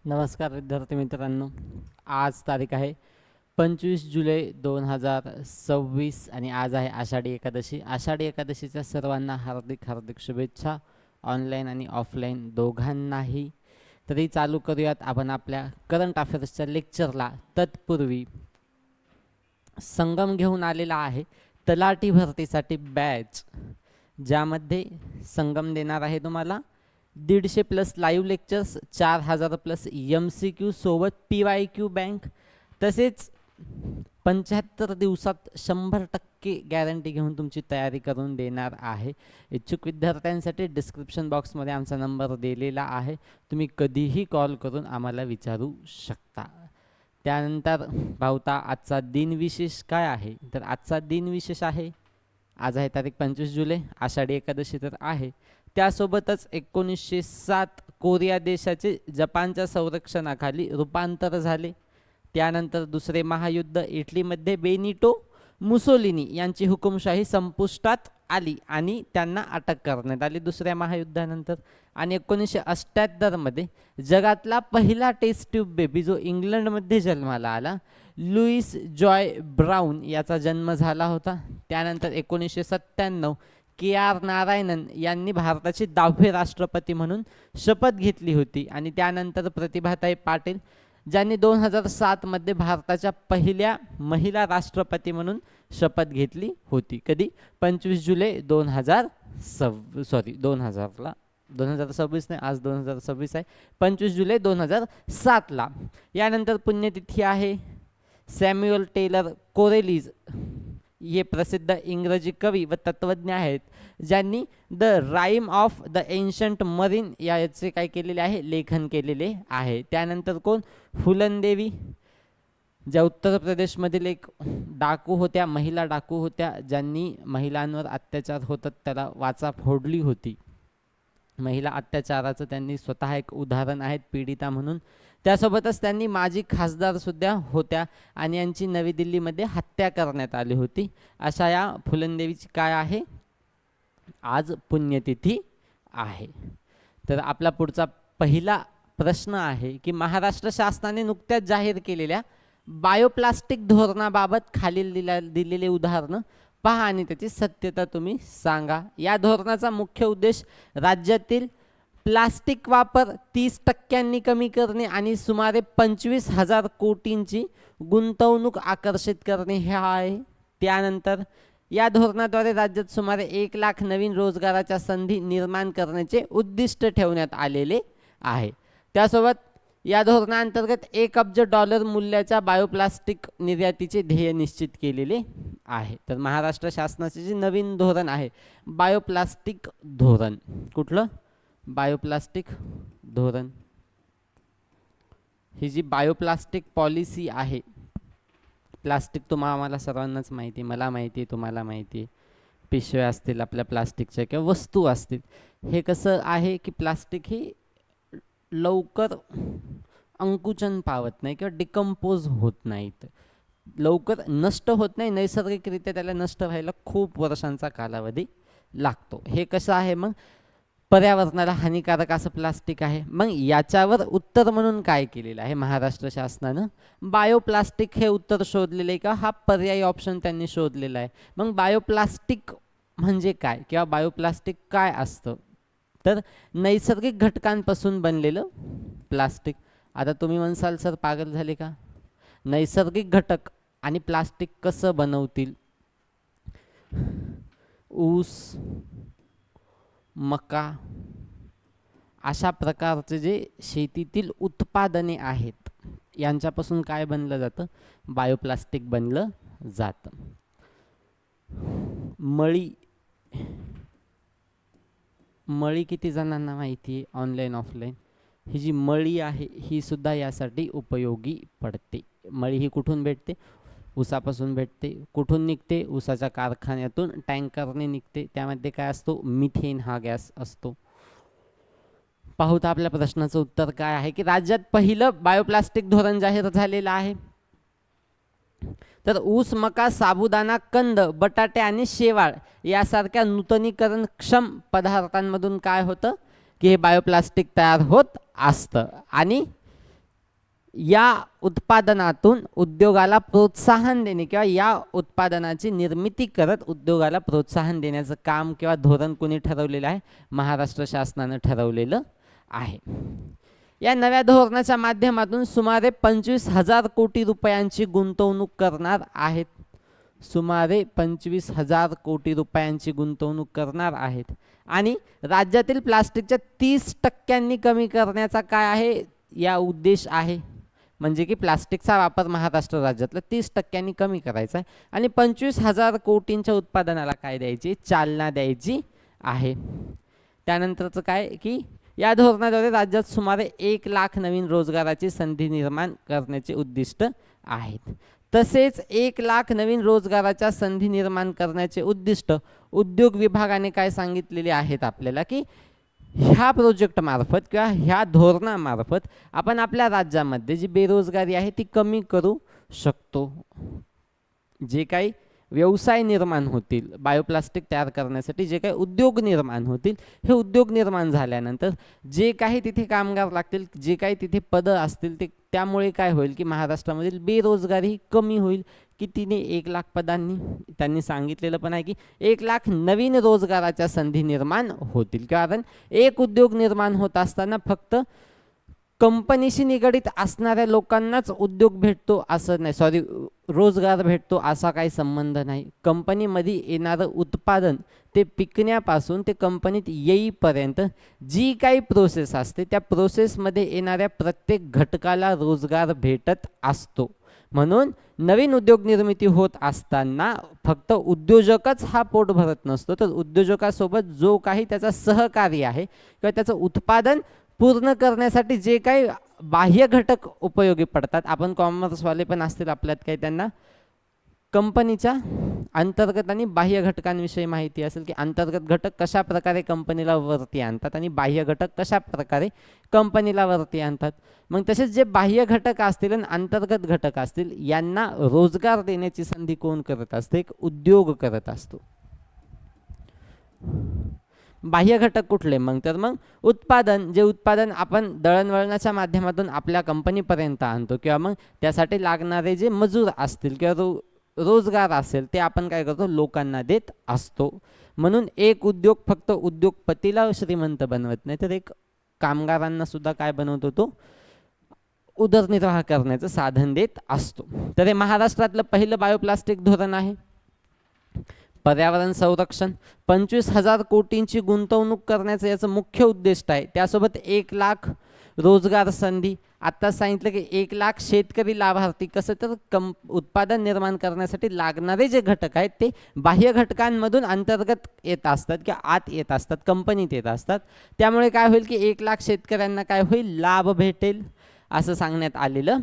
नमस्कार विद्यार्थी मित्रांनो. आज तारीख आहे 25 जुलै 2026 आणि आज आहे आषाढी एकादशी. आषाढी एकादशीच्या सर्वांना हार्दिक हार्दिक शुभेच्छा, ऑनलाईन आणि ऑफलाईन दोघांनाही. तरी चालू करूयात आपण आपल्या करंट अफेअर्सच्या लेक्चरला. तत्पूर्वी संगम घेऊन आलेला आहे तलाठी भरतीसाठी बॅच, ज्यामध्ये संगम देणार आहे तुम्हाला 150+ लाईव्ह लेक्चर्स, 4000+ MCQ सोबत PYQ बँक, तसेच 75 दिवसात 100% गॅरंटी घेऊन तुमची तयारी करून देणार आहे. इच्छुक विद्यार्थ्यांसाठी डिस्क्रिप्शन बॉक्समध्ये आमचा नंबर दिलेला आहे, तुम्ही कधीही कॉल करून आम्हाला विचारू शकता. त्यानंतर पाहता आजचा दिनविशेष काय आहे. तर आजचा दिनविशेष आहे, आज आहे तारीख 25 जुलै, आषाढी एकादशी तर आहे. त्यासोबतच 1907 कोरिया देशाचे जपानच्या संरक्षणाखाली रूपांतर झाले. त्यानंतर दुसरे महायुद्ध, इटलीमध्ये बेनिटो मुसोलिनी यांची हुकुमशाही संपुष्टात आली आणि त्यांना अटक करण्यात आली दुसऱ्या महायुद्धानंतर. आणि 1978 मध्ये जगातला पहिला टेस्ट ट्यूब बेबी जो इंग्लंडमध्ये जन्माला आला, लुईस जॉय ब्राऊन याचा जन्म झाला होता. त्यानंतर 1997 KR नारायणन यांनी भारताचे 10वे राष्ट्रपती म्हणून शपथ घेतली होती. आणि त्यानंतर प्रतिभाताई पाटील, ज्यांनी 2007 मध्ये भारताच्या पहिल्या महिला राष्ट्रपती म्हणून शपथ घेतली होती. कधी? 25 जुलै 2026 नाही, आज 2026 आहे, 25 जुलै 2007ला. यानंतर पुण्यतिथी आहे सॅम्युअल टेलर कोरेलीज, हे प्रसिद्ध इंग्रजी कवी व तत्वज्ञ आहेत, ज्यांनी the rhyme of the ancient marine याचे काय केलेले आहे, लेखन केलेले आहे. त्यानंतर कोण? फुलनदेवी, ज्या उत्तर प्रदेशमधील एक डाकू होत्या, महिला डाकू होत्या, ज्यांनी महिलांवर अत्याचार होतात त्याला वाचा फोडली होती. महिला अत्याचाराचं त्यांनी स्वतः एक उदाहरण आहेत पीडिता म्हणून. त्यासोबतच त्यांनी माजी खासदार सुद्धा होत्या आणि यांची नवी दिल्लीमध्ये हत्या करण्यात आली होती. अशा या फुलनदेवीची काय आहे, आज पुण्यतिथी आहे. तर आपला पुढचा पहिला प्रश्न आहे की महाराष्ट्र शासनाने नुकत्याच जाहीर केलेल्या बायोप्लास्टिक धोरणाबाबत खालील दिलेले उदाहरणं पहा आणि त्याची सत्यता तुम्ही सांगा. या धोरणाचा मुख्य उद्देश राज्यातील प्लास्टिक वापर 30% कमी करणे आणि सुमारे 25,000 कोटींची गुंतवणूक आकर्षित करणे हे आहे. त्यानंतर या धोरणाद्वारे राज्यात सुमारे 1 लाख नवीन रोजगाराच्या संधी निर्माण करण्याचे उद्दिष्ट ठेवण्यात आलेले आहे. त्यासोबत या धोरणाअंतर्गत $1 अब्ज मूल्याच्या बायोप्लास्टिक निर्यातीचे ध्येय निश्चित केलेले आहे. तर महाराष्ट्र शासनाचे जे नवीन धोरण आहे बायोप्लास्टिक धोरण, कुठलं? बायोप्लास्टिक धोरण. ही जी बायोप्लास्टिक पॉलिसी आहे, प्लास्टिक आम्हाला सर्वांनाच माहिती आहे, मला माहिती आहे, तुम्हाला माहिती आहे, पिशव्या असतील आपल्या प्लास्टिकच्या किंवा वस्तू असतील. हे कसं आहे की प्लास्टिक हे लवकर अंकुचन पावत नाही किंवा डिकम्पोज होत नाहीत, लवकर नष्ट होत नाही, नैसर्गिकरित्या त्याला नष्ट व्हायला खूप वर्षांचा कालावधी लागतो. हे कसं आहे मग? पर्यावरणाला हानिकारक असं प्लास्टिक आहे. मग याच्यावर उत्तर म्हणून काय केलेलं आहे महाराष्ट्र शासनानं? बायोप्लास्टिक हे उत्तर शोधलेलं आहे का? हा पर्यायी ऑप्शन त्यांनी शोधलेला आहे. मग बायोप्लास्टिक म्हणजे काय किंवा बायोप्लास्टिक काय असतं? तर नैसर्गिक घटकांपासून बनलेलं प्लास्टिक. आता तुम्ही म्हणसाल सर पागल झाले का, नैसर्गिक घटक आणि प्लास्टिक कसं बनवतील? ऊस, मका अशा प्रकारचे जे शेतीतील उत्पादने आहेत यांच्यापासून काय बनलं जातं? बायोप्लास्टिक बनलं जातं. मळी किती जणांना माहिती आहे ऑनलाईन ऑफलाईन? ही जी मळी आहे ही सुद्धा यासाठी उपयोगी पडते. मळी ही कुठून भेटते? ऊसापासून भेटते. कुठून निघते? ऊसाच्या कारखान्यातून टँकरने निघते. त्यामध्ये काय असतो? मिथेन हा गॅस असतो. पाहूत आपल्या प्रश्नाचं उत्तर काय आहे की राज्यात पहिलं बायोप्लास्टिक धोरण जाहीर झालेलं आहे. तर ऊस, मका, साबुदाणा, कंद, बटाटे आणि शेवाळ यासारख्या नूतनीकरणक्षम पदार्थांमधून काय होतं की हे बायोप्लास्टिक तयार होत असतं. आणि या उत्पादनातून उद्योगाला प्रोत्साहन देणे किंवा या उत्पादनाची निर्मिती करत उद्योगाला प्रोत्साहन देण्याचं काम किंवा धोरण कोणी ठरवलेलं आहे? महाराष्ट्र शासनानं ठरवलेलं आहे. या नव्या धोरणाच्या माध्यमातून सुमारे 25,000 कोटी रुपयांची गुंतवणूक करणार आहेत. सुमारे 25,000 कोटी रुपयांची गुंतवणूक करणार आहेत आणि राज्यातील प्लास्टिकच्या 30% कमी करण्याचा काय आहे या उद्देश आहे. म्हणजे की प्लास्टिकचा वापर महाराष्ट्र राज्यातला 30% कमी करायचा आहे आणि 25,000 कोटींच्या उत्पादनाला काय द्यायची? चालना द्यायची आहे. त्यानंतरचं काय की या धोरणाद्वारे राज्यात सुमारे 1 लाख नवीन रोजगाराची संधी निर्माण करण्याचे उद्दिष्ट आहेत. तसेच 1 लाख नवीन रोजगाराच्या संधी निर्माण करण्याचे उद्दिष्ट उद्योग विभागाने काय सांगितलेले आहेत आपल्याला की ह्या प्रोजेक्ट मार्फत किंवा ह्या धोरणामार्फत आपण आपल्या राज्यामध्ये जी बेरोजगारी आहे ती कमी करू शकतो. जे काही व्यवसाय निर्माण होतील बायोप्लास्टिक तयार करण्यासाठी, जे काही उद्योग निर्माण होतील, हे उद्योग निर्माण झाल्यानंतर जे काही तिथे कामगार लागतील, जे काही तिथे पदं असतील, ते त्यामुळे काय होईल की महाराष्ट्रामधील बेरोजगारी कमी होईल. कितीने? 1 लाख पदांनी. त्यांनी सांगितलेलं पण आहे की 1 लाख नवीन रोजगाराच्या संधी निर्माण होतील. कारण एक उद्योग निर्माण होत असताना फक्त कंपनीशी निगडित असणाऱ्या लोकांनाच उद्योग भेटतो असं नाही, रोजगार भेटतो असा काही संबंध नाही. कंपनीमध्ये येणारं उत्पादन ते पिकण्यापासून ते कंपनीत येईपर्यंत जी काही प्रोसेस असते त्या प्रोसेसमध्ये येणाऱ्या प्रत्येक घटकाला रोजगार भेटत असतो. म्हणून नवीन उद्योग निर्मिती होत असताना फक्त उद्योजकच हा पोट भरत नसतो, तर उद्योजकासोबत जो काही त्याचा सहकारी आहे किंवा त्याचं उत्पादन पूर्ण करण्यासाठी जे काही बाह्य घटक उपयोगी पडतात, आपण कॉमर्सवाले पण असतील आपल्यात काही, त्यांना कंपनीच्या अंतर्गत आणि बाह्य घटकांविषयी माहिती असेल की अंतर्गत घटक कशा प्रकारे कंपनीला वरती आणतात आणि बाह्य घटक कशा प्रकारे कंपनीला वरती आणतात. मग तसेच जे बाह्य घटक असतील आणि अंतर्गत घटक असतील यांना रोजगार देण्याची संधी कोण करत असते? एक उद्योग करत असतो. बाह्य घटक कुठले? मग तर मग उत्पादन, जे उत्पादन आपण दळणवळणाच्या माध्यमातून आपल्या कंपनीपर्यंत आणतो किंवा मग त्यासाठी लागणारे जे मजूर असतील किंवा रोजगार असेल ते आपण काय करतो? लोकांना देत असतो. म्हणून एक उद्योग फक्त उद्योगपतीला श्रीमंत बनवत नाही, तर एक कामगारांना सुद्धा काय बनवतो? तो उदरनिर्वाह करण्याचं साधन देत असतो. तर हे महाराष्ट्रातलं पहिलं बायोप्लास्टिक धोरण आहे. पर्यावरण संरक्षण, 25,000 कोटींची गुंतवणूक करण्याचं याचं मुख्य उद्दिष्ट आहे. त्यासोबत 1 लाख रोजगार संधी. आता सांगितलं की 1 लाख शेतकरी लाभार्थी. कसं तर उत्पादन निर्माण करण्यासाठी लागणारे जे घटक आहेत ते बाह्य घटकांमधून अंतर्गत येत असतात किंवा आत येत असतात, कंपनीत येत असतात. त्यामुळे काय होईल की 1 लाख शेतकऱ्यांना काय होईल? लाभ भेटेल असं सांगण्यात आलेलं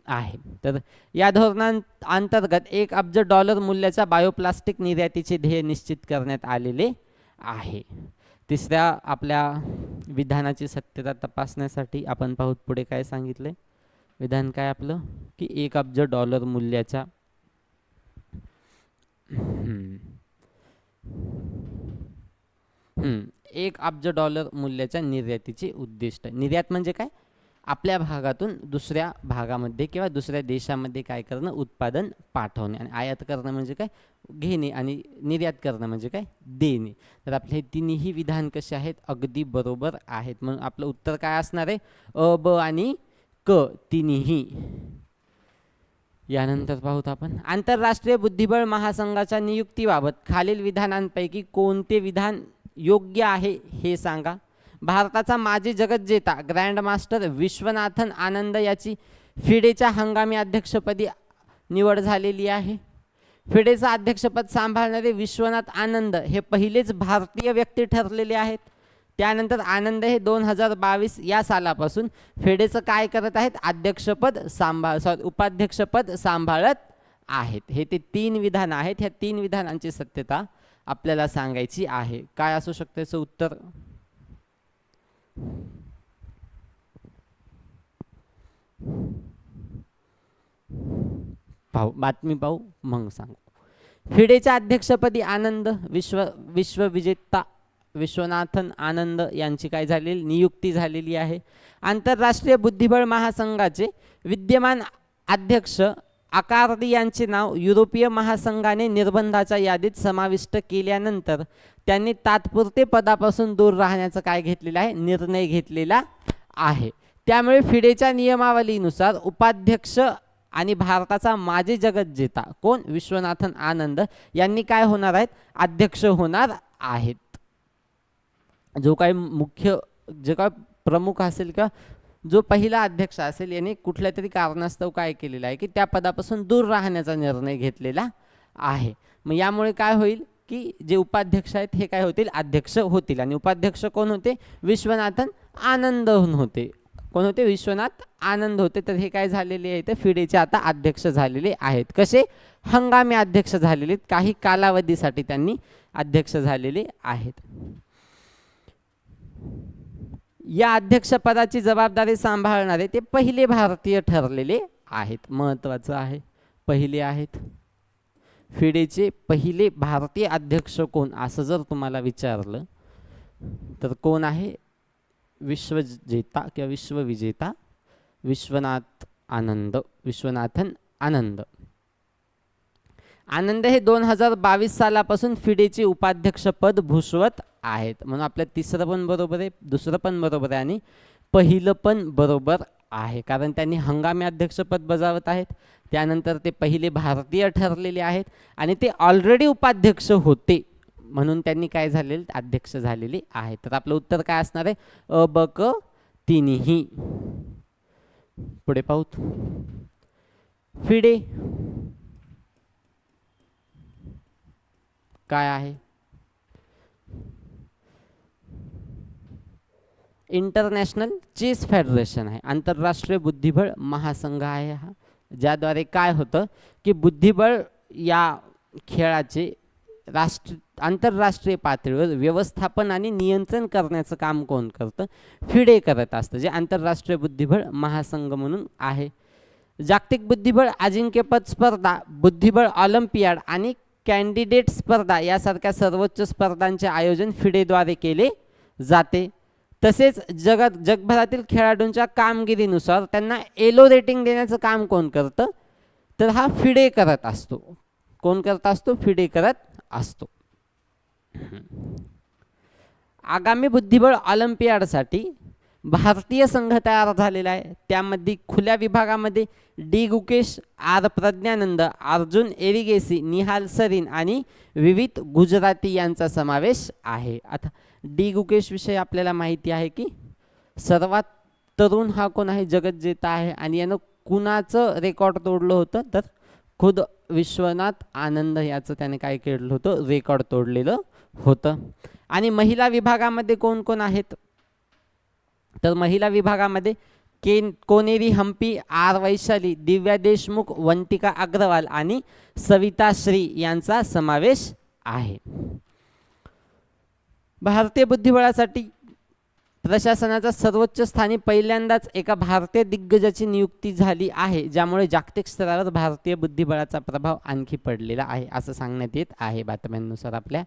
आहे. तर या धोरणांतर्गत $1 अब्ज मूल्याच्या बायोप्लास्टिक निर्यातीचे ध्येय निश्चित करण्यात आलेले आहे. तिसऱ्या आपल्या विधानाची सत्यता तपासण्यासाठी आपण पाहूत पुढे काय सांगितले. विधान काय आपलं की $1 अब्ज मूल्याच्या $1 अब्ज मूल्याच्या निर्यातीचे उद्दिष्ट. निर्यात म्हणजे काय? आपल्या भागातून दुसऱ्या भागामध्ये किंवा दुसऱ्या देशामध्ये काय करणं? उत्पादन पाठवणे. आणि आयात करणं म्हणजे काय? घेणे. आणि निर्यात करणं म्हणजे काय? देणे. तर आपले हे तिन्ही विधान कसे आहेत? अगदी बरोबर आहेत. म्हणून आपलं उत्तर काय असणार आहे? अ, ब आणि क तिन्ही. यानंतर पाहूत आपण आंतरराष्ट्रीय बुद्धिबळ महासंघाच्या नियुक्तीबाबत खालील विधानांपैकी कोणते विधान योग्य आहे हे सांगा. भारताचा माजी जगज्जेता ग्रँडमास्टर विश्वनाथन आनंद याची फिडेच्या हंगामी अध्यक्षपदी निवड झालेली आहे. फिडेचं अध्यक्षपद सांभाळणारे विश्वनाथ आनंद हे पहिलेच भारतीय व्यक्ती ठरलेले आहेत. त्यानंतर आनंद हे 2022 या सालापासून फिडेचं काय करत आहेत? उपाध्यक्षपद सांभाळत आहेत. हे ते 3 विधान आहेत. ह्या 3 विधानांची सत्यता आपल्याला सांगायची आहे. काय असू शकते याचं उत्तर? पाहू, बातमी पाहू मग सांगू. फिडेच्या अध्यक्षपदी आनंद विश्वविजेता विश्वनाथन आनंद यांची काय झालेली नियुक्ती झालेली आहे. आंतरराष्ट्रीय बुद्धिबळ महासंघाचे विद्यमान अध्यक्ष आकार्दी यांचे नाव युरोपीय महासंघाने निर्बंधाच्या यादीत समाविष्ट केल्यानंतर त्यांनी तात्पुरते पदापासून दूर राहण्याचा काय घेतलेला आहे निर्णय घेतलेला आहे. त्यामुळे फिडेच्या नियमावलीनुसार उपाध्यक्ष आणि भारताचा माजी जगज्जेता कोण विश्वनाथन आनंद यांनी काय होणार आहेत अध्यक्ष होणार आहेत. जो काही मुख्य जे काय प्रमुख असेल का जो पहिला अध्यक्ष असेल याने कुठल्या तरी कारणास्तव काय केलेलं आहे की त्या पदापासून दूर राहण्याचा निर्णय घेतलेला आहे. मग यामुळे काय होईल की जे उपाध्यक्ष आहेत हे काय होतील अध्यक्ष होतील आणि उपाध्यक्ष कोण होते विश्वनाथन आनंद होते. कोण होते विश्वनाथ आनंद होते. तर हे काय झालेले आहे तर फिडेचे आता अध्यक्ष झालेले आहेत. कसे हंगामी अध्यक्ष झालेले काही कालावधीसाठी त्यांनी अध्यक्ष झालेले आहेत. या अध्यक्षपदाची जबाबदारी सांभाळणारे ते पहिले भारतीय ठरलेले आहेत. महत्त्वाचं आहे पहिले आहेत. फिडेचे पहिले भारतीय अध्यक्ष कोण असं जर तुम्हाला विचारलं तर कोण आहे विश्वजेता किंवा विश्वविजेता विश्वनाथन आनंद. आनंद हे 2022 सालापासून फिडेचे उपाध्यक्षपद भूषवत आहेत. म्हणून आपल्या तिसरं पण बरोबर आहे दुसरं पण बरोबर आहे आणि पहिलं पण बरोबर आहे कारण त्यांनी हंगामी अध्यक्षपद बजावत आहेत. त्यानंतर ते पहिले भारतीय ठरलेले आहेत आणि ते ऑलरेडी उपाध्यक्ष होते म्हणून त्यांनी काय झालेले अध्यक्ष झालेले आहेत. तर आपलं उत्तर काय असणार आहे अ ब क तिन्ही. पुढे पाहूत. फिडे काय आहे इंटरनॅशनल चेस फेडरेशन आहे. आंतरराष्ट्रीय बुद्धिबळ महासंघ आहे हा ज्याद्वारे काय होतं की बुद्धिबळ या खेळाचे आंतरराष्ट्रीय पातळीवर व्यवस्थापन आणि नियंत्रण करण्याचं काम कोण करतं फिडे करत असतं जे आंतरराष्ट्रीय बुद्धिबळ महासंघ म्हणून आहे. जागतिक बुद्धिबळ अजिंक्यपद स्पर्धा बुद्धिबळ ऑलिम्पियाड आणि कॅन्डिडेट स्पर्धा यासारख्या सर्वोच्च स्पर्धांचे आयोजन फिडेद्वारे केले जाते. तसेच जगभरातील खेळाडूंच्या कामगिरीनुसार त्यांना एलो रेटिंग देण्याचं काम कोण करतं तर हा फिडे करत असतो. कोण करत असतो फिडे करत असतो. आगामी बुद्धिबळ ऑलिम्पियाडसाठी भारतीय संघ तयार झालेला आहे. त्यामध्ये खुल्या विभागामध्ये डी गुकेश आर प्रज्ञानंद अर्जुन एरिगेसी निहाल सरीन आणि विविध गुजराती यांचा समावेश आहे. आता डी गुकेश विषयी आपल्याला माहिती आहे की सर्वात तरुण हा कोण आहे जगज्जेता आहे आणि यानं कुणाचं रेकॉर्ड तोडलं होतं तर खुद विश्वनाथ आनंद याचं त्याने काय केलं होतं रेकॉर्ड तोडलेलं होतं. आणि महिला विभागामध्ये कोण कोण आहेत तर महिला विभागामध्ये कोनेरी हम्पी आर वैशाली दिव्या देशमुख वंतिका अग्रवाल आणि सविता श्री यांचा समावेश आहे. भारतीय बुद्धिबळासाठी प्रशासनाच्या सर्वोच्च स्थानी पहिल्यांदाच एका भारतीय दिग्गजाची नियुक्ती झाली आहे ज्यामुळे जागतिक स्तरावर भारतीय बुद्धिबळाचा प्रभाव आणखी पडलेला आहे असं सांगण्यात येत आहे बातम्यांनुसार आपल्या.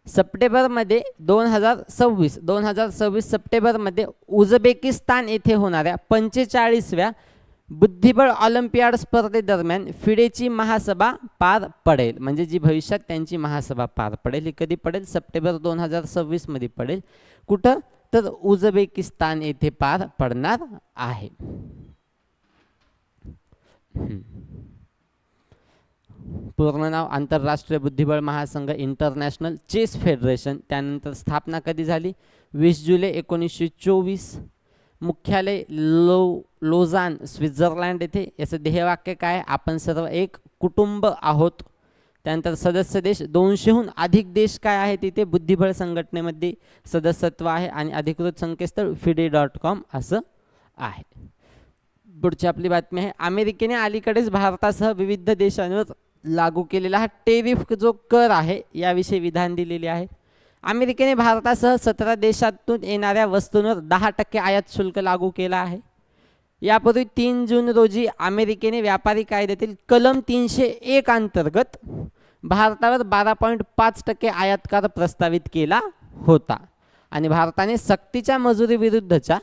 सप्टेंबरमध्ये 2026 सप्टेंबरमध्ये उझबेकिस्तान येथे होणाऱ्या 45व्या बुद्धिबळ ऑलिम्पियाड स्पर्धेदरम्यान फिडेची महासभा पार पडेल. म्हणजे जी भविष्यात त्यांची महासभा पार पडेल ही कधी पडेल सप्टेंबर 2026 मध्ये पडेल. कुठं तर उझबेकिस्तान येथे पार पडणार आहे. पूर्ण नाव आंतरराष्ट्रीय बुद्धिबळ महासंघ इंटरनॅशनल चेस फेडरेशन. त्यानंतर स्थापना कधी झाली 20 जुलै 1924. मुख्यालय लोझान स्वित्झर्लंड येथे. याचं ध्येयवाक्य काय आपण सर्व एक कुटुंब आहोत. त्यानंतर सदस्य देश 200हून अधिक देश काय आहे तिथे बुद्धिबळ संघटनेमध्ये सदस्यत्व आहे आणि अधिकृत संकेतस्थळ FIDE.com असं आहे. पुढची आपली बातमी आहे अमेरिकेने अलीकडेच भारतासह विविध देशांवर लागू केलेला हा टेरिफ जो कर आहे याविषयी विधान दिलेले आहे. अमेरिकेने भारतासह 17 देशातून येणाऱ्या वस्तूंवर 10% आयात शुल्क लागू केला आहे. यापूर्वी 3 जून रोजी अमेरिकेने व्यापारी कायद्यातील कलम 301 अंतर्गत भारतावर 12.5% आयात कर प्रस्तावित केला होता आणि भारताने सक्तीच्या मजुरी विरुद्धच्या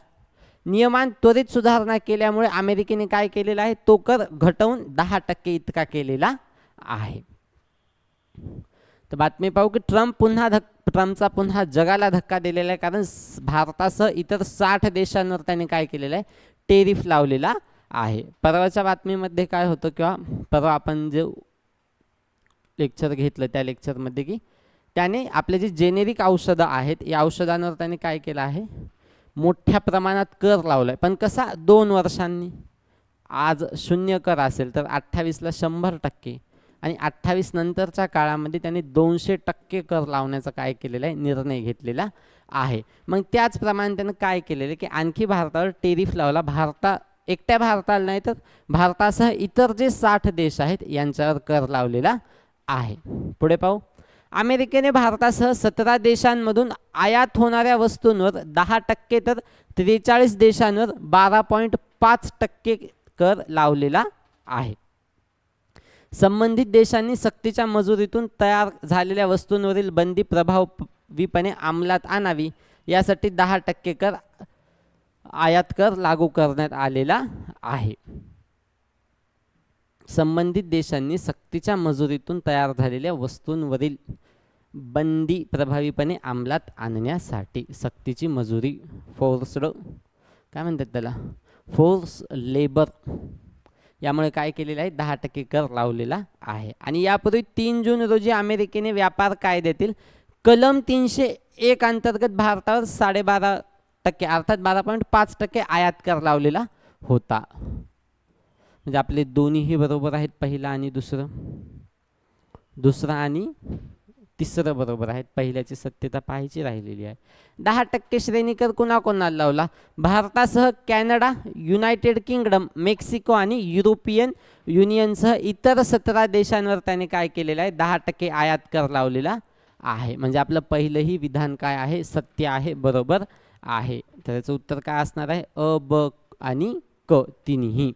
नियमांत त्वरित सुधारणा केल्यामुळे अमेरिकेने काय केलेला आहे, तो कर घटवून 10% इतका केलेला आहे. तर बातमी पाहू की ट्रम्पचा पुन्हा जगाला धक्का दिलेला आहे, कारण भारतासह इतर 60 देशांवर त्याने काय केलेलं आहे, टेरिफ लावलेला आहे. परवाच्या बातमीमध्ये काय होतं, किंवा परवा आपण जे लेक्चर घेतलं त्या लेक्चरमध्ये की त्याने आपले जे जेनेरिक औषधं आहेत या औषधांवर त्याने काय केलं आहे, मोठ्या प्रमाणात कर लावला आहे. पण कसा, 2 वर्षांनी. आज 0 कर असेल तर 28ला 100% आणि 28 नंतरच्या काळामध्ये त्यांनी 200% कर लावण्याचा काय केलेला आहे, निर्णय घेतलेला आहे. मग त्याचप्रमाणे त्यानं काय केलेलं की आणखी भारतावर टेरिफ लावला. एकट्या भारताला नाही तर भारतासह इतर जे 60 देश आहेत यांच्यावर कर लावलेला आहे. पुढे पाहू. अमेरिकेने भारतासह 17 देशांमधून आयात होणाऱ्या वस्तूंवर 10% तर 43 देशांवर 12.5% कर लावलेला आहे. संबंधित देशांनी सक्तीच्या मजुरीतून तयार झालेल्या वस्तूंवरील बंदी प्रभावीपणे अंमलात आणावी यासाठी 10% कर आयात कर लागू करण्यात आलेला आहे. संबंधित देशांनी सक्तीच्या मजुरीतून तयार झालेल्या वस्तूंवरील बंदी प्रभावीपणे अंमलात आणण्यासाठी सक्तीची मजुरी, फोर्स्ड काय म्हणतात त्याला, फोर्स लेबर, यामुळे काय केलेलं आहे, 10% कर लावलेला आहे. आणि यापूर्वी 3 जून रोजी अमेरिकेने व्यापार कायद्यातील कलम 301 अंतर्गत भारतावर 12.5% अर्थात 12.5% आयात कर लावलेला होता. म्हणजे आपले दोन्हीही बरोबर आहेत, पहिला आणि दुसरा आणि तिसरं बरोबर आहेत. पहिल्याची सत्यता पाहायची राहिलेली आहे. 10% श्रेणी कर कोणाकोणाला लावला, भारतासह कॅनडा, युनायटेड किंगडम, मेक्सिको आणि युरोपियन युनियनसह इतर 17 देशांवर त्याने काय केलेलं आहे, 10% आयात कर लावलेला आहे. म्हणजे आपलं पहिलंही विधान काय आहे, सत्य आहे, बरोबर आहे. तर याचं उत्तर काय असणार आहे, अ, ब आणि क तिन्ही.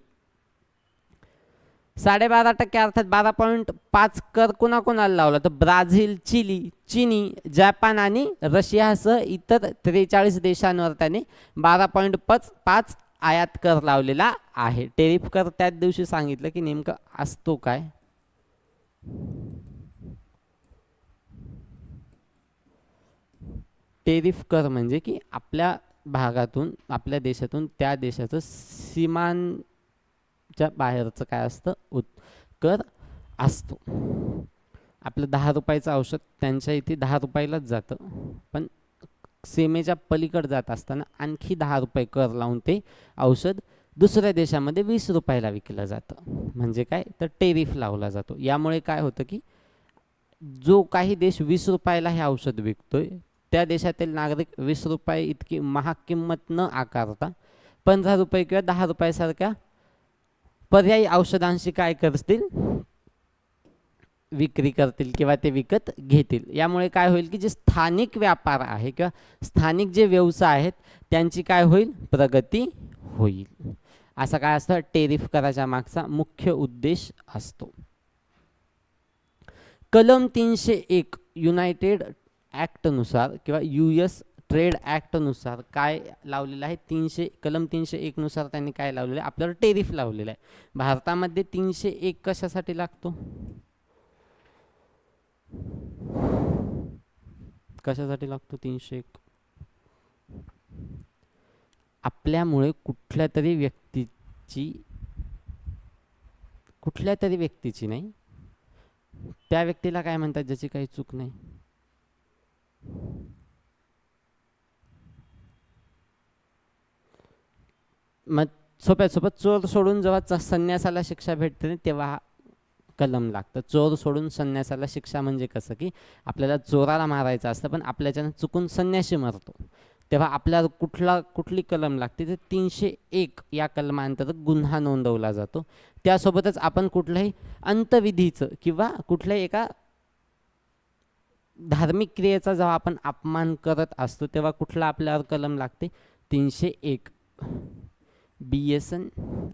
12.5% अर्थात 12.5 कर कोणाकोणाला लावला, तर ब्राझील, चिनी, जपान आणि रशियासह इतर 43 देशांवर त्याने 12.5 आयात कर लावलेला आहे. टेरिफ कर त्याच दिवशी सांगितलं की नेमकं असतो काय. टेरिफ कर म्हणजे की आपल्या भागातून, आपल्या देशातून त्या देशाचं सीमांच्या बाहेरचं काय असतं, कर असतो. आपलं 10 रुपयाचं औषध त्यांच्या इथे 10 रुपयालाच जातं, पण सीमेच्या पलीकडे जात असताना आणखी 10 रुपये कर लावून ते औषध दुसऱ्या देशामध्ये 20 रुपयाला विकलं जातं. म्हणजे काय, तर टेरिफ लावला जातो. यामुळे काय होतं की जो काही देश 20 रुपयाला हे औषध विकतोय त्या देशातील नागरिक 20 रुपये इतकी महाग किंमत न आकारता 15 रुपये किंवा 10 रुपयासारख्या पर्यायी औषधांशी काय करतील, विक्री करतील किंवा ते विकत घेतील. यामुळे काय होईल की जे स्थानिक व्यापार आहे किंवा स्थानिक जे व्यवसाय आहेत त्यांची काय होईल, प्रगती होईल. असा काय असतं, टेरिफ कराच्या मागचा मुख्य उद्देश असतो. कलम 301 युनायटेड ॲक्टनुसार किंवा US ट्रेड ॲक्टनुसार काय लावलेलं आहे, कलम 301 नुसार त्यांनी काय लावलेलं आहे, आपल्याला टेरिफ लावलेलं आहे. भारतामध्ये 301 कशासाठी लागतो, कशासाठी लागतो 301, आपल्यामुळे कुठल्या तरी व्यक्तीची नाही, त्या व्यक्तीला काय म्हणतात ज्याची काही चूक नाही, मग सोप्यात चोर सोडून जेव्हा संन्यासाला शिक्षा भेटते तेव्हा कलम लागतं. चोर सोडून संन्यासाला शिक्षा म्हणजे कसं की आपल्याला चोराला मारायचं असतं पण आपल्याच्यानं चुकून संन्याशी मरतो, तेव्हा आपल्याला कुठली कलम लागते, तर 301 या कलमांतर्गत गुन्हा नोंदवला जातो. त्यासोबतच आपण कुठल्याही अंतविधीचं किंवा कुठल्याही एका धार्मिक क्रियेचा जेव्हा आपण अपमान करत असतो तेव्हा कुठला आपल्यावर कलम लागते, 301 BSN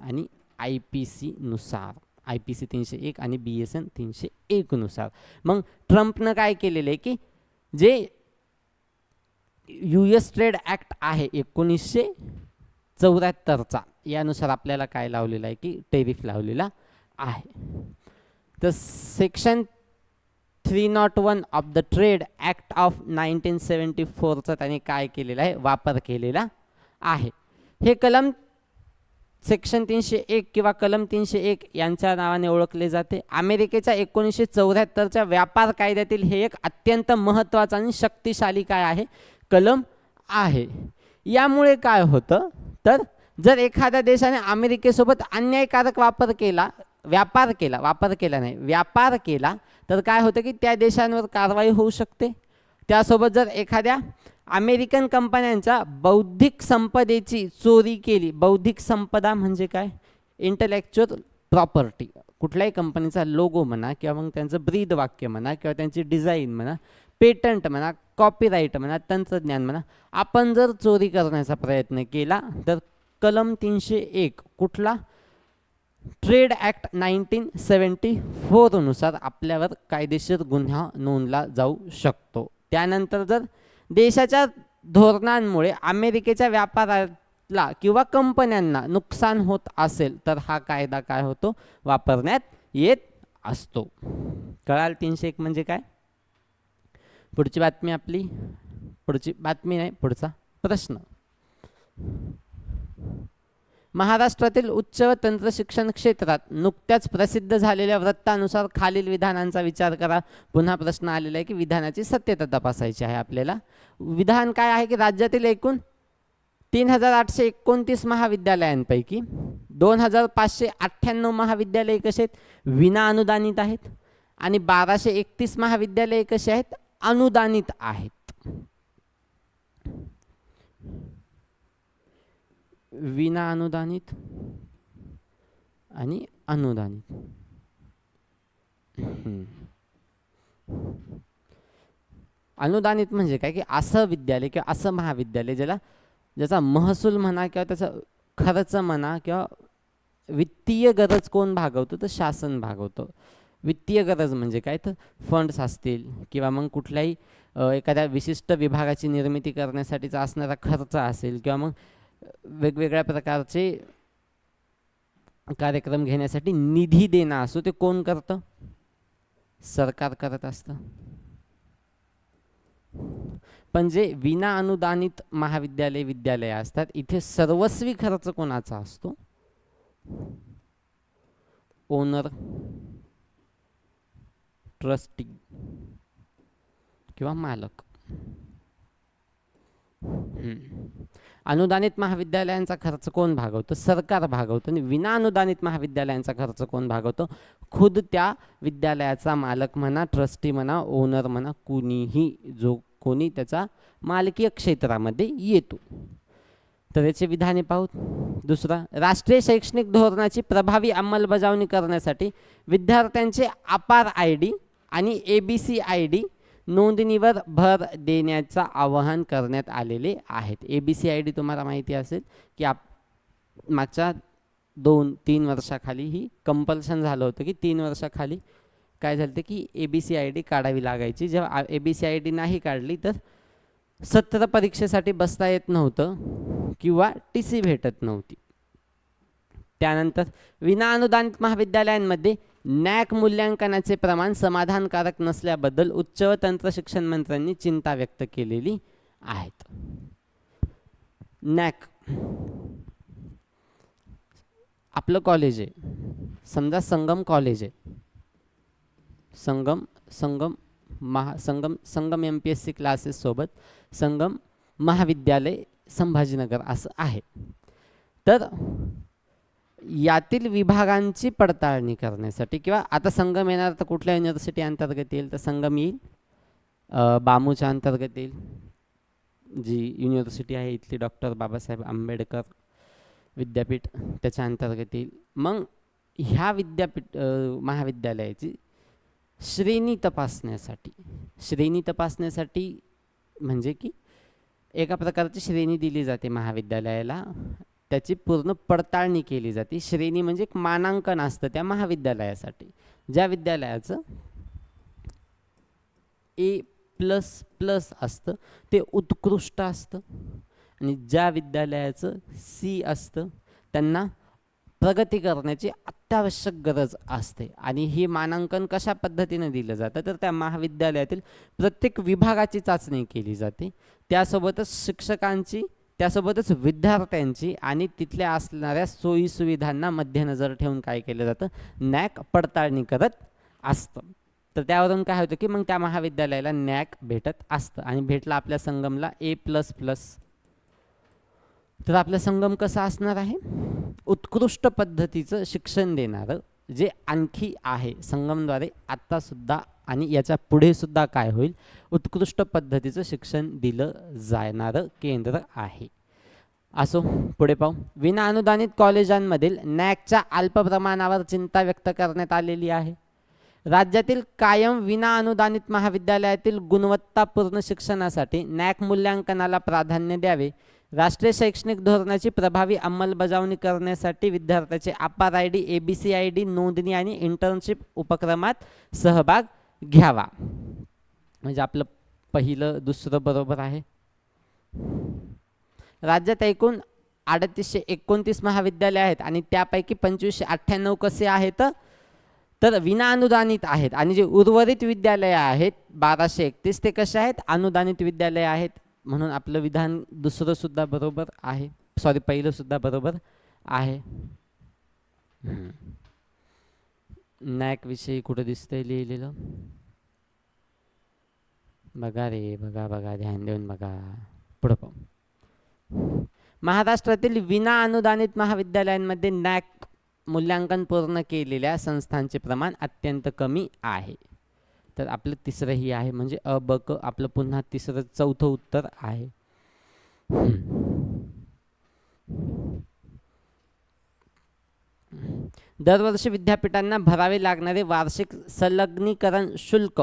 आणि IPC नुसार IPC 301 आणि BSN 301 नुसार. मग ट्रम्पनं काय केलेलं आहे की जे US ट्रेड ॲक्ट आहे 1974चा, यानुसार आपल्याला काय लावलेलं आहे की टेरिफ लावलेला आहे. तर section 301 of the trade act of 1974चा त्याने काय केलेला आहे, वापर केलेला आहे. हे कलम सेक्शन 301 किंवा कलम 301 यांच्या नावाने ओळखले जाते. अमेरिकेच्या 1974च्या व्यापार कायद्यातील हे एक अत्यंत महत्त्वाचा आणि शक्तिशाली काय आहे, कलम आहे. यामुळे काय होतं तर जर एखाद्या देशाने अमेरिकेसोबत अन्यायकारक व्यापार केला तर काय होतं की त्या देशांवर कारवाई होऊ शकते. त्यासोबत जर एखाद्या अमेरिकन कंपन्यांच्या बौद्धिक संपदेची चोरी केली, बौद्धिक संपदा म्हणजे काय, इंटलेक्च्युअल प्रॉपर्टी, कुठल्याही कंपनीचा लोगो म्हणा किंवा मग त्यांचं ब्रीद वाक्य म्हणा किंवा त्यांची डिझाईन म्हणा, पेटंट म्हणा, कॉपीराईट म्हणा, तंत्रज्ञान म्हणा, आपण जर चोरी करण्याचा प्रयत्न केला तर कलम 301 कुठला, ट्रेड ॲक्ट 1974 नुसार आपल्यावर कायदेशीर गुन्हा नोंदला जाऊ शकतो. त्यानंतर जर देशाच्या धोरणांमुळे अमेरिकेच्या व्यापाराला किंवा कंपन्यांना नुकसान होत असेल तर हा कायदा काय होतो, वापरण्यात येत असतो. कळाल 301 म्हणजे काय. पुढची बातमी आपली, पुढची बातमी नाही, पुढचा प्रश्न. महाराष्ट्रातील उच्च व तंत्र शिक्षण क्षेत्रात नुकत्याच प्रसिद्ध झालेल्या वृत्तानुसार खालील विधानांचा विचार करा. पुन्हा प्रश्न आलेला आहे की विधानाची सत्यता तपासायची आहे आपल्याला. विधान काय आहे की राज्यातील एकूण 3829 महाविद्यालयांपैकी 2598 महाविद्यालये कसे आहेत, विना अनुदानित आहेत आणि 1231 महाविद्यालये कशी आहेत, अनुदानित आहेत. विना अनुदानित आणि अनुदानित. अनुदानित म्हणजे काय की असं विद्यालय किंवा असं महाविद्यालय ज्याचा महसूल म्हणा किंवा त्याचा खर्च म्हणा किंवा वित्तीय गरज कोण भागवतो तर शासन भागवतो. वित्तीय गरज म्हणजे काय तर फंड्स असतील किंवा मग कुठल्याही एखाद्या विशिष्ट विभागाची निर्मिती करण्यासाठीचा असणारा खर्च असेल किंवा मग वेगवेगळ्या प्रकारचे कार्यक्रम घेण्यासाठी निधी देणं असो, ते कोण करतं, सरकार करत असतं. पण जे विना अनुदानित विद्यालय असतात इथे सर्वस्वी खर्च कोणाचा असतो, ओनर, ट्रस्टी किंवा मालक. अनुदानित महाविद्यालयांचा खर्च कोण भागवतो, सरकार भागवतो. आणि विना अनुदानित महाविद्यालयांचा खर्च कोण भागवतो, खुद त्या विद्यालयाचा मालक म्हणा, ट्रस्टी म्हणा, ओनर म्हणा, कुणीही जो कोणी त्याचा मालकीय क्षेत्रामध्ये येतो. तर याचे विधाने पाहू. दुसरा, राष्ट्रीय शैक्षणिक धोरणाची प्रभावी अंमलबजावणी करण्यासाठी विद्यार्थ्यांचे अपार ID आणि ABC ID नोंदणीवर भर देण्याचा आवाहन करण्यात आलेले आहेत. ABC ID तुम्हाला माहिती असेल की मागच्या 2-3 वर्षाखाली ही कंपल्शन झालं होतं की 3 वर्षाखाली काय झालं की ABC ID काढावी लागायची. जेव्हा ABC ID नाही काढली तर सत्र परीक्षेसाठी बसता येत नव्हतं किंवा TC भेटत नव्हती. त्यानंतर विना अनुदानित महाविद्यालयांमध्ये NAC मूल्यांकनाचे प्रमाण समाधानकारक नसल्याबद्दल उच्च व तंत्र शिक्षण मंत्र्यांनी चिंता व्यक्त केलेली आहेत. NAC आपलं कॉलेज आहे, समजा संगम कॉलेज आहे, संगम MPSC क्लासेस सोबत संगम महाविद्यालय संभाजीनगर असं आहे. तर यातील विभागांची पडताळणी करण्यासाठी किंवा आता संगम येणार तर कुठल्या युनिव्हर्सिटी अंतर्गत येईल तर संगम येईल बामूच्या अंतर्गत येईल, जी युनिव्हर्सिटी आहे इथली डॉक्टर बाबासाहेब आंबेडकर विद्यापीठ त्याच्या अंतर्गत येईल. मग ह्या महाविद्यालयाची श्रेणी तपासण्यासाठी म्हणजे की एका प्रकारची श्रेणी दिली जाते महाविद्यालयाला त्याची पूर्ण पडताळणी केली जाते. श्रेणी म्हणजे एक मानांकन असतं त्या महाविद्यालयासाठी. ज्या विद्यालयाचं A++ असतं ते उत्कृष्ट असतं आणि ज्या विद्यालयाचं C असतं त्यांना प्रगती करण्याची अत्यावश्यक गरज असते. आणि हे मानांकन कशा पद्धतीने दिलं जातं तर त्या महाविद्यालयातील प्रत्येक विभागाची चाचणी केली जाते, त्यासोबतच शिक्षकांची, त्यासोबतच विद्यार्थ्यांची आणि तिथल्या असणाऱ्या सोयीसुविधांना मध्यनजर ठेवून काय केलं जातं, नॅक पडताळणी करत असतं. तर त्यावरून काय होतं की मग त्या महाविद्यालयाला नॅक भेटत असतं आणि भेटला आपल्या संगमला A++. तर आपला संगम कसा असणार आहे, उत्कृष्ट पद्धतीचं शिक्षण देणारं जे आणखी आहे संगमद्वारे आत्तासुद्धा आणि याच्या पुढे सुद्धा काय होईल, उत्कृष्ट पद्धतीचं शिक्षण दिलं जाणारं केंद्र आहे. असो पुढे पाहू. विना अनुदानित कॉलेजांमधील नॅकच्या अल्प प्रमाणावर चिंता व्यक्त करण्यात आलेली आहे. राज्यातील कायम विना अनुदानित महाविद्यालयातील गुणवत्तापूर्ण शिक्षणासाठी नॅक मूल्यांकनाला प्राधान्य द्यावे. राष्ट्रीय शैक्षणिक धोरणाची प्रभावी अंमलबजावणी करण्यासाठी विद्यार्थ्याचे अपार ID, ABC ID नोंदणी आणि इंटर्नशिप उपक्रमात सहभाग घ्यावा. म्हणजे आपलं पहिलं दुसरं बरोबर आहे. राज्यात एकूण 3829 महाविद्यालय आहेत आणि त्यापैकी 2598 कसे आहेत तर विना अनुदानित आहेत आणि जे उर्वरित विद्यालय आहेत 1231 ते कसे आहेत, अनुदानित विद्यालय आहेत. म्हणून आपलं विधान दुसरं सुद्धा बरोबर आहे, सॉरी पहिलं सुद्धा बरोबर आहे. नॅक विषयी कुठं दिसतंय लिहिलेलं, बघा रे, बघा बघा, ध्यान देऊन बघा. पुढं पाहू. महाराष्ट्रातील विना अनुदानित महाविद्यालयांमध्ये नॅक मूल्यांकन पूर्ण केलेल्या संस्थांचे प्रमाण अत्यंत कमी आहे. तर आपलं तिसरंही आहे, म्हणजे अ ब क आपलं पुन्हा तिसरं चौथं उत्तर आहे. दरवर्षी विद्यापीठांना भरावे लागणारे वार्षिक संलग्नीकरण शुल्क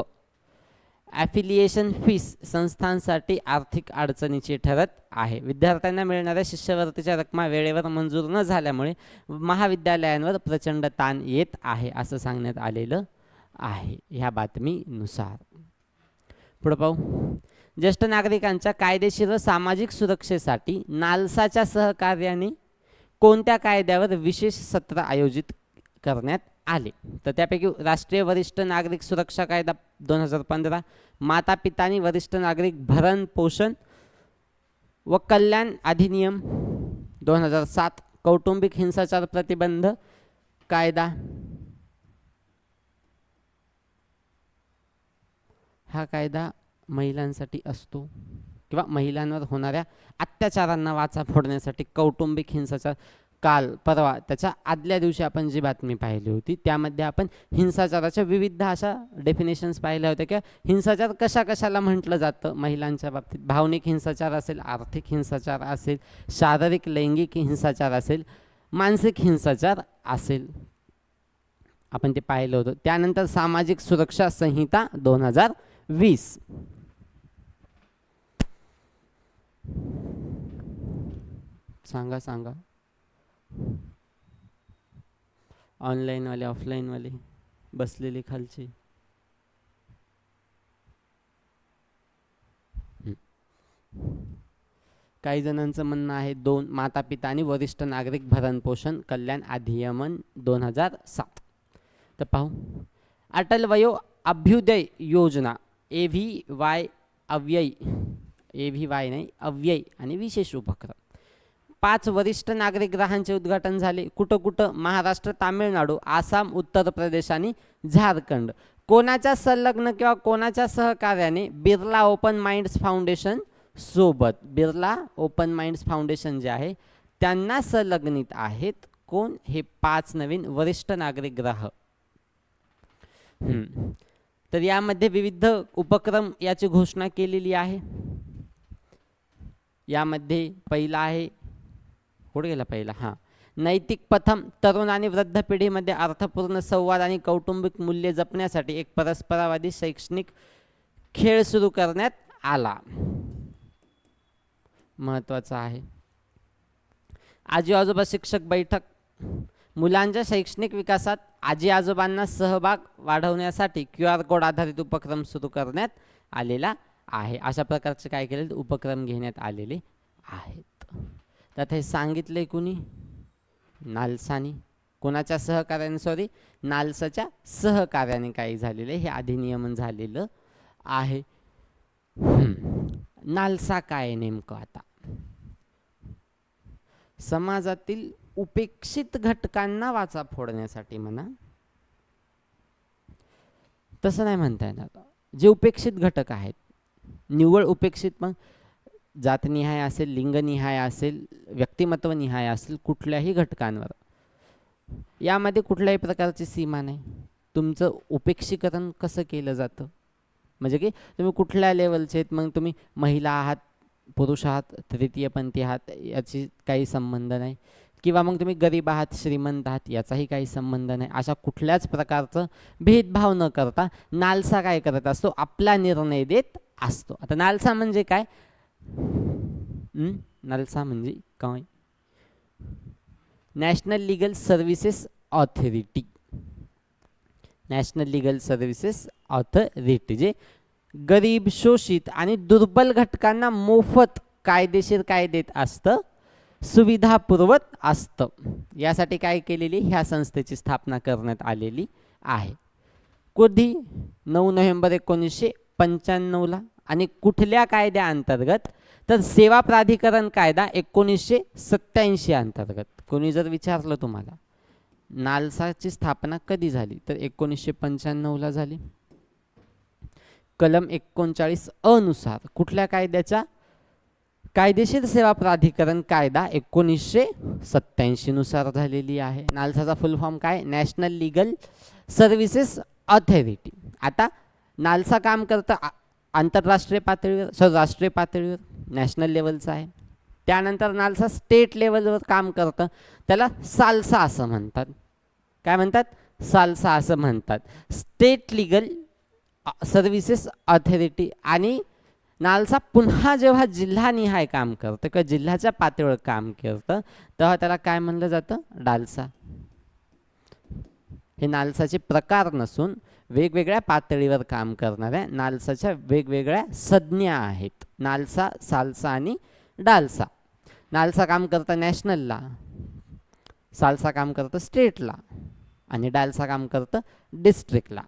ॲफिलिएशन फीस संस्थांसाठी आर्थिक अडचणीची ठरत आहे. विद्यार्थ्यांना मिळणाऱ्या शिष्यवृत्तीच्या रकमा वेळेवर मंजूर न झाल्यामुळे महाविद्यालयांवर प्रचंड ताण येत आहे असं सांगण्यात आलेलं आहे ह्या बातमीनुसार. पुढे पाहू. ज्येष्ठ नागरिकांच्या कायदेशीर व सामाजिक सुरक्षेसाठी नालसाच्या सहकार्याने कोणत्या कायद्यावर विशेष सत्र आयोजित करण्यात आले तर त्यापैकी राष्ट्रीय वरिष्ठ नागरिक सुरक्षा कायदा 2015, माता पिता आणि वरिष्ठ नागरिक भरण पोषण व कल्याण अधिनियम 2007, कौटुंबिक हिंसाचार प्रतिबंध कायदा. हा कायदा महिलांसाठी असतो किंवा महिलांवर होणाऱ्या अत्याचारांना वाचा फोडण्यासाठी. कौटुंबिक हिंसाचार काल परवा त्याच्या आदल्या दिवशी आपण जी बातमी पाहिली होती त्यामध्ये आपण हिंसाचाराच्या विविध अशा डेफिनेशन्स पाहिल्या होत्या की हिंसाचार कशा कशाला म्हटलं जातं महिलांच्या बाबतीत. भावनिक हिंसाचार असेल, आर्थिक हिंसाचार असेल, शारीरिक लैंगिक हिंसाचार असेल, मानसिक हिंसाचार असेल, आपण ते पाहिलं होतं. त्यानंतर सामाजिक सुरक्षा संहिता 2020. सांगा सांगा, ऑनलाईन वाले ऑफलाईन वाले बसलेले खालचे. काही जणांचं म्हणणं आहे 2 माता पिता आणि वरिष्ठ नागरिक भरण पोषण कल्याण अधिनियम 2007. तर पाहू. अटल वयो अभ्युदय योजना AVY अव्यय, AVY नाही अव्यय आणि विशेष उपक्रम. 5 वरिष्ठ नागरिक गृहांचे उद्घाटन झाले. कुठं कुठं? महाराष्ट्र, तामिळनाडू, आसाम, उत्तर प्रदेश आणि झारखंड. कोणाच्या संलग्न किंवा कोणाच्या सहकार्याने? बिर्ला ओपन माइंड्स फाउंडेशन सोबत. बिर्ला ओपन माइंड्स फाउंडेशन जे आहे त्यांना संलग्नित आहेत कोण? हे 5 नवीन वरिष्ठ नागरिक ग्रह. तर यामध्ये विविध उपक्रम याची घोषणा केलेली आहे. यामध्ये पहिला आहे, पुढे गेला पहिला, नैतिक पथम तरुण आणि वृद्ध पिढीमध्ये अर्थपूर्ण संवाद आणि कौटुंबिक मूल्ये जपण्यासाठी एक परस्परावादी शैक्षणिक खेळ सुरू करण्यात आला. महत्त्वाचा आहे. आजी आजोबा शिक्षक बैठक, मुलांच्या शैक्षणिक विकासात आजी आजोबांना सहभाग वाढवण्यासाठी QR कोड आधारित उपक्रम सुरू करण्यात आलेला आहे. अशा प्रकारचे काय केले उपक्रम घेण्यात आलेले आहेत. त्यात हे सांगितले कुणी, नालसानी. कोणाच्या सहकार्याने, सॉरी नालसाच्या सहकार्याने काही झालेले हे अधिनियमन झालेलं आहे. नालसा काय नेमकं, आता समाजातील उपेक्षित घटकांना वाचा फोडण्यासाठी म्हणा, तसं नाही म्हणता येणार. जे उपेक्षित घटक आहेत, निव्वळ उपेक्षित, मग जातनिहाय असेल, लिंगनिहाय असेल, व्यक्तिमत्वनिहाय असेल, कुठल्याही घटकांवर यामध्ये कुठल्याही प्रकारची सीमा नाही. तुमचं उपेक्षीकरण कसं केलं जातं, म्हणजे की तुम्ही कुठल्या लेवलचे आहेत, मग तुम्ही महिला आहात, पुरुष आहात, तृतीयपंथी आहात, याची काही संबंध नाही, किंवा मग तुम्ही गरीब आहात, श्रीमंत आहात, याचाही काही संबंध नाही. अशा कुठल्याच प्रकारचं भेदभाव न करता नालसा काय करत असतो, आपला निर्णय देत असतो. आता नालसा म्हणजे काय, नालसा म्हणजे काय, national legal services authority. National legal services authority जे गरीब, शोषित आणि दुर्बल घटकांना मोफत कायदेशीर काय देत असतं, सुविधा पुरवत असतं. यासाठी काय केलेली, ह्या संस्थेची स्थापना करण्यात आलेली आहे. कधी 9 नोव्हेंबर 1995 आणि कुठल्या कायद्याअंतर्गत, तर सेवा प्राधिकरण कायदा 1987 अंतर्गत. कोणी जर विचारलं तुम्हाला नालसाची स्थापना कधी झाली, तर 1995 झाली. कलम 39 अनुसार कुठल्या कायद्याच्या, कायदेशीर सेवा प्राधिकरण कायदा 1987 नुसार झालेली आहे. नालसाचा फुल फॉर्म काय, नॅशनल लीगल सर्व्हिसेस ऑथॉरिटी. आता नालसा काम करतं आंतरराष्ट्रीय पातळीवर, राष्ट्रीय पातळीवर, नॅशनल लेवलचं आहे. त्यानंतर नालसा स्टेट लेवलवर काम करतं, त्याला साल्सा असं म्हणतात. काय म्हणतात, साल्सा असं म्हणतात, स्टेट लीगल सर्व्हिसेस ऑथॉरिटी. आणि नालसा पुन्हा जेव्हा जिल्हानिहाय काम करतं किंवा जिल्ह्याच्या पातळीवर काम करतं, तेव्हा त्याला काय म्हणलं जातं, डालसा. हे नालसाचे प्रकार नसून वेगवेगळ्या पातळीवर काम करणाऱ्या नालसाच्या वेगवेगळ्या संज्ञा आहेत. नालसा, साल्सा आणि डालसा. नालसा काम करतं नॅशनलला, साल्सा काम करतं स्टेटला, आणि डालसा काम करतं डिस्ट्रिक्टला.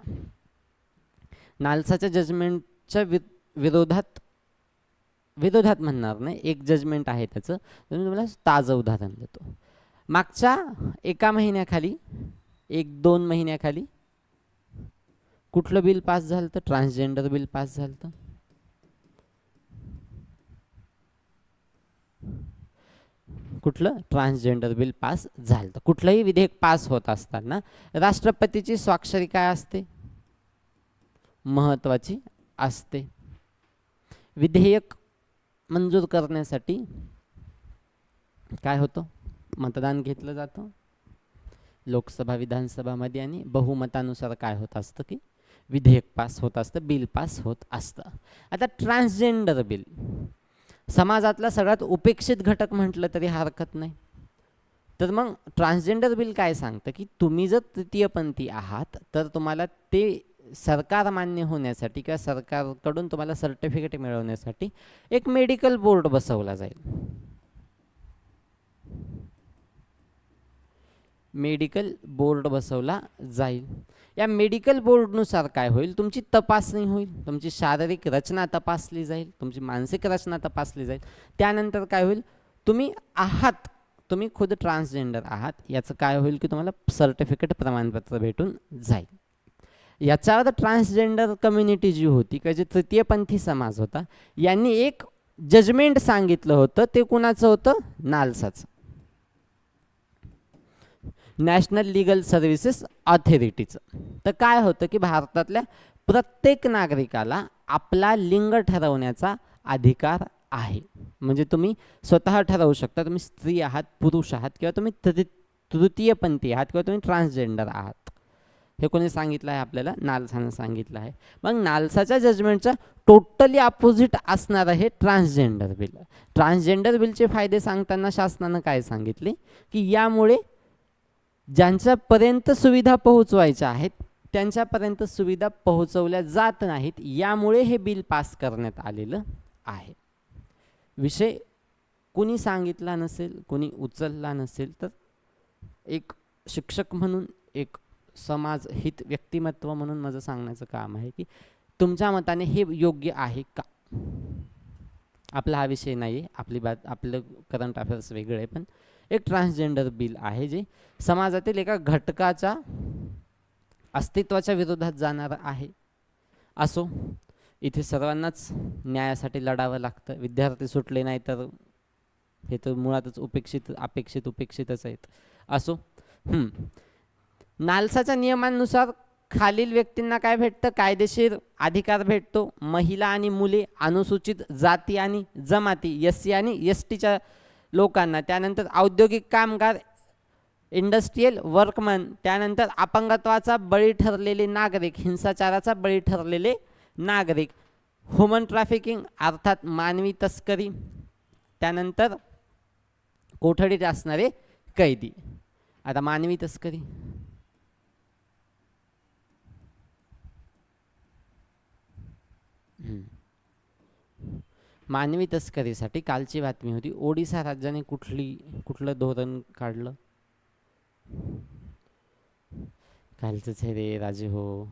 नालसाच्या जजमेंटच्या विरोधात म्हणणार नाही, एक जजमेंट आहे त्याचं, तर मी तुम्हाला ताजं उदाहरण देतो. मागच्या एका महिन्याखाली, 1-2 महिन्याखाली कुठलं बिल पास झालं, तर ट्रान्सजेंडर बिल पास झालं. तर कुठलं, ट्रान्सजेंडर बिल पास झालं. तर कुठलंही विधेयक पास होत असताना राष्ट्रपतीची स्वाक्षरी काय असते, महत्वाची असते. विधेयक मंजूर करण्यासाठी काय होतं, मतदान घेतलं जातं लोकसभा, विधानसभामध्ये, आणि बहुमतानुसार काय होत असतं की विधेयक पास होत असतं, बिल पास होत असतं. आता ट्रान्सजेंडर बिल समाजातला सगळ्यात उपेक्षित घटक म्हटलं तरी हरकत नाही. तर मग ट्रान्सजेंडर बिल काय सांगतं की तुम्ही जर तृतीयपंथी आहात, तर तुम्हाला ते सरकार मान्य होण्यासाठी किंवा सरकारकडून तुम्हाला सर्टिफिकेट मिळवण्यासाठी एक मेडिकल बोर्ड बसवला जाईल. मेडिकल बोर्ड बसवला जाईल. या मेडिकल बोर्डनुसार काय होईल, तुमची तपासणी होईल, तुमची शारीरिक रचना तपासली जाईल, तुमची मानसिक रचना तपासली जाईल. त्यानंतर काय होईल, तुम्ही आहात, तुम्ही खुद ट्रान्सजेंडर आहात, याचं काय होईल की तुम्हाला सर्टिफिकेट, प्रमाणपत्र भेटून जाईल. याच्यावर ट्रान्सजेंडर कम्युनिटी जी होती किंवा जे तृतीयपंथी समाज होता, यांनी एक जजमेंट सांगितलं होतं. ते कुणाचं होतं, नालसाचं, नॅशनल लीगल सर्व्हिसेस ऑथॉरिटीचं. तर काय होतं की भारतातल्या प्रत्येक नागरिकाला आपला लिंग ठरवण्याचा अधिकार आहे. म्हणजे तुम्ही स्वतः ठरवू शकता, तुम्ही स्त्री आहात, पुरुष आहात, किंवा तुम्ही तृतीयपंथी आहात, किंवा तुम्ही ट्रान्सजेंडर आहात. हे कोणी सांगितलं आहे आपल्याला? नालसानं सांगितलं आहे. मग नालसाच्या जजमेंटच्या टोटली अपोजिट असणार आहे ट्रान्सजेंडर बिल. ट्रान्सजेंडर बिलचे फायदे सांगताना शासनानं काय सांगितले की यामुळे ज्यांच्यापर्यंत सुविधा पोहोचवायच्या आहेत त्यांच्यापर्यंत सुविधा पोहोचवल्या जात नाहीत, यामुळे हे बिल पास करण्यात आलेलं आहे. विषय कुणी सांगितला नसेल, कुणी उचलला नसेल, तर एक शिक्षक म्हणून, एक समाज हित व्यक्तिमत्व म्हणून माझं सांगण्याचं काम आहे की तुमच्या मताने हे योग्य आहे का? आपला हा विषय नाही आहे, आपलं करंट अफेअर्स वेगळं आहे. पण एक ट्रान्सजेंडर बिल आहे जे समाजातील एका घटकाच्या अस्तित्वाच्या विरोधात जाणार आहे. असो, इथे सर्वांनाच न्यायासाठी लढावं लागतं. विद्यार्थी सुटले नाही तर हे तर मुळातच उपेक्षितच आहेत. असो, नालसाच्या नियमांनुसार खालील व्यक्तींना काय भेटतं? कायदेशीर अधिकार भेटतो. महिला आणि मुले, अनुसूचित जाती आणि जमाती, SC आणि STच्या लोकांना, त्यानंतर औद्योगिक कामगार, इंडस्ट्रियल वर्कमन, त्यानंतर अपंगत्वाचा बळी ठरलेले नागरिक, हिंसाचाराचा बळी ठरलेले नागरिक, ह्युमन ट्रॅफिकिंग अर्थात मानवी तस्करी, त्यानंतर कोठडीत असणारे कैदी. आता मानवी तस्करी, मानवी तस्करीसाठी कालची बातमी होती. ओडिसा राज्याने कुठलं धोरण काढलं? कालचंच आहे रे राजे हो.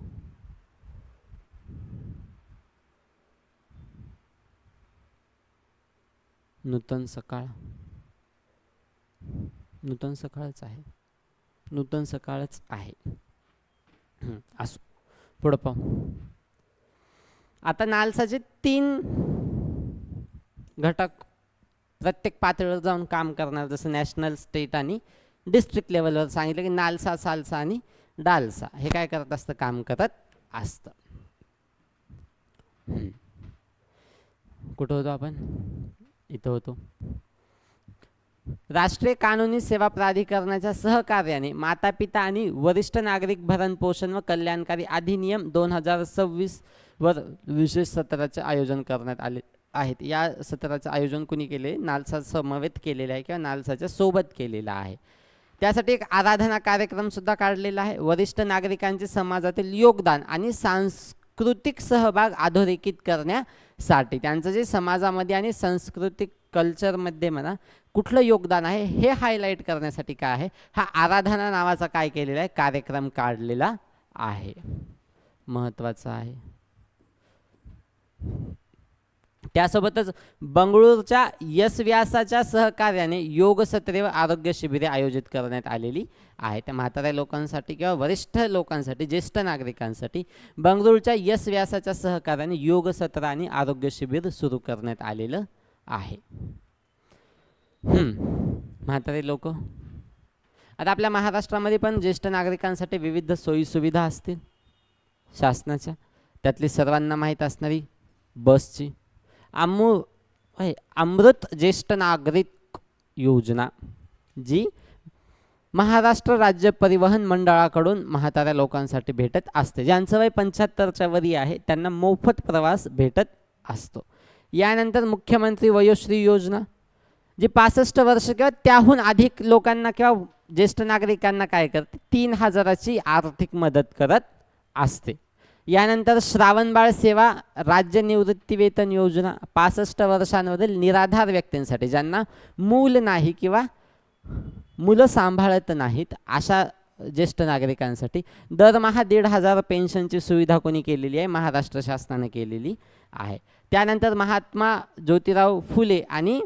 नूतन सकाळच आहे. असो, पुढं पाहू. आता नालसाचे 3 घटक प्रत्येक पातळीवर जाऊन काम करणार, जसं नॅशनल, स्टेट आणि डिस्ट्रिक्ट लेवलवर सांगितलं की नालसा, सालसा आणि डालसा हे काय करत असतं? काम करत असतं. कुठं होतो आपण? इथं होतो. राष्ट्रीय कानूनी सेवा प्राधिकरणाच्या सहकार्याने माता पिता आणि वरिष्ठ नागरिक भरण पोषण व कल्याणकारी अधिनियम 2026 वर विशेष सत्राचे आयोजन करण्यात आले आहेत. या सत्राचे आयोजन कुणी केले? नालसा समवेत केलेले आहे किंवा नालसाच्या सोबत केलेला आहे. त्यासाठी एक आराधना कार्यक्रम सुद्धा काढलेला आहे. वरिष्ठ नागरिकांचे समाजातील योगदान आणि सांस्कृतिक सहभाग अधोरेखित करण्यासाठी त्यांचं जे समाजामध्ये आणि सांस्कृतिक कल्चरमध्ये म्हणा कुठलं योगदान आहे हे हायलाईट करण्यासाठी काय आहे, हा आराधना नावाचा काय केलेला आहे? कार्यक्रम काढलेला आहे. महत्त्वाचा आहे. त्यासोबतच बंगळूरच्या यश व्यासाच्या सहकार्याने योग सत्रे व आरोग्य शिबिरे आयोजित करण्यात आलेली आहे. त्या म्हाताऱ्या लोकांसाठी किंवा वरिष्ठ लोकांसाठी, ज्येष्ठ नागरिकांसाठी बंगळूरच्या यश व्यासाच्या सहकार्याने योग सत्र आणि आरोग्य शिबिर सुरू करण्यात आलेलं आहे. म्हातारे लोक, आता आपल्या महाराष्ट्रामध्ये पण ज्येष्ठ नागरिकांसाठी विविध सोयी सुविधा असतील शासनाच्या. त्यातली सर्वांना माहीत असणारी बसची अमृत ज्येष्ठ नागरिक योजना, जी महाराष्ट्र राज्य परिवहन मंडळाकडून म्हाताऱ्या लोकांसाठी भेटत असते. ज्यांचं वय 75च्या वरी आहे त्यांना मोफत प्रवास भेटत असतो. यानंतर मुख्यमंत्री वयोश्री योजना, जी 65 वर्ष किंवा त्याहून अधिक लोकांना किंवा ज्येष्ठ नागरिकांना काय करते? 3000ची आर्थिक मदत करत असते. यानंतर श्रावणबाळ सेवा राज्य निवृत्ती वेतन योजना, 65 वर्षांवरील निराधार व्यक्तींसाठी, ज्यांना मूल नाही किंवा मुलं सांभाळत नाहीत अशा ज्येष्ठ नागरिकांसाठी दरमहा 1500 पेन्शनची सुविधा कोणी केलेली आहे? महाराष्ट्र शासनाने केलेली आहे. त्यानंतर महात्मा ज्योतिराव फुले आणि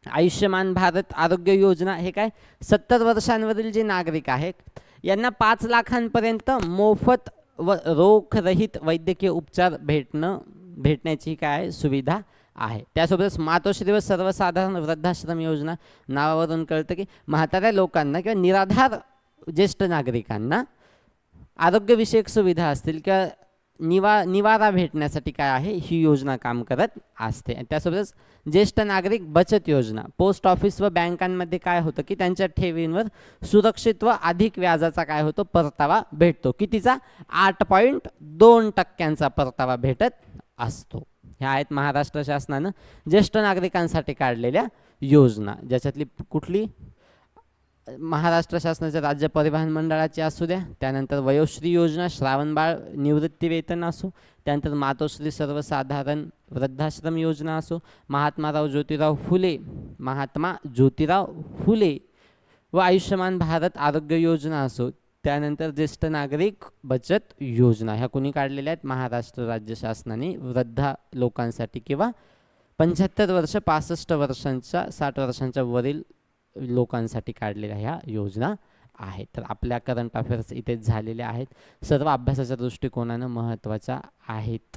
आयुष्यमान भारत आरोग्य योजना, हे काय 70 वर्षांवरील जे नागरिक आहेत यांना 5 लाखांपर्यंत मोफत व रोखरहित वैद्यकीय उपचार भेटण्याची काय सुविधा आहे. त्यासोबतच मातोश्री व सर्वसाधारण वृद्धाश्रम योजना, नावावरून कळतं की म्हाताऱ्या लोकांना किंवा निराधार ज्येष्ठ नागरिकांना आरोग्यविषयक सुविधा असतील किंवा निवारा भेटण्यासाठी काय आहे ही योजना काम करत असते. आणि त्यासोबतच ज्येष्ठ नागरिक बचत योजना, पोस्ट ऑफिस व बँकांमध्ये काय होतं की त्यांच्या ठेवींवर सुरक्षित व अधिक व्याजाचा काय होतो परतावा भेटतो. कितीचा? 8.2% परतावा भेटत असतो. ह्या आहेत महाराष्ट्र शासनानं ज्येष्ठ नागरिकांसाठी काढलेल्या योजना. ज्याच्यातली कुठली? महाराष्ट्र शासनाच्या राज्य परिवहन मंडळाची असू द्या, त्यानंतर वयोश्री योजना, श्रावणबाळ निवृत्ती वेतन असो, त्यानंतर मातोश्री सर्वसाधारण वृद्धाश्रम योजना असो, महात्मा ज्योतिराव फुले व आयुष्यमान भारत आरोग्य योजना असो, त्यानंतर ज्येष्ठ नागरिक बचत योजना, ह्या कोणी काढलेल्या आहेत? महाराष्ट्र राज्य शासनाने वृद्ध लोकांसाठी किंवा 75 वर्ष 65 वर्षांच्या 60 वर्षांच्या वरील लोकांसाठी काढलेल्या ह्या योजना आहेत. तर आपल्या करंट अफेअर्स इथे झालेल्या आहेत. सर्व अभ्यासाच्या दृष्टिकोनानं महत्त्वाच्या आहेत.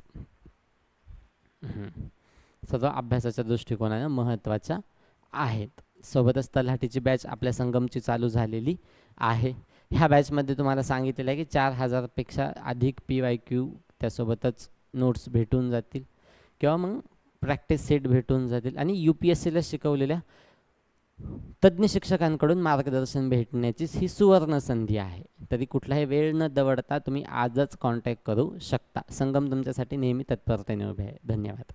सर्व अभ्यासाच्या दृष्टिकोनानं महत्त्वाच्या आहेत. सोबतच तलाठीची बॅच आपल्या संगमची चालू झालेली आहे. ह्या बॅचमध्ये तुम्हाला सांगितलेलं आहे की 4000पेक्षा अधिक PYQ, त्यासोबतच नोट्स भेटून जातील किंवा मग प्रॅक्टिस सेट भेटून जातील आणि UPSCला शिकवलेल्या तज्ज्ञ शिक्षकांकडून मार्गदर्शन भेटण्याचीच ही सुवर्ण संधी आहे. तरी कुठलाही वेळ न दवडता तुम्ही आजच कॉन्टॅक्ट करू शकता. संगम तुमच्यासाठी नेहमी तत्परतेने उभे आहे. धन्यवाद.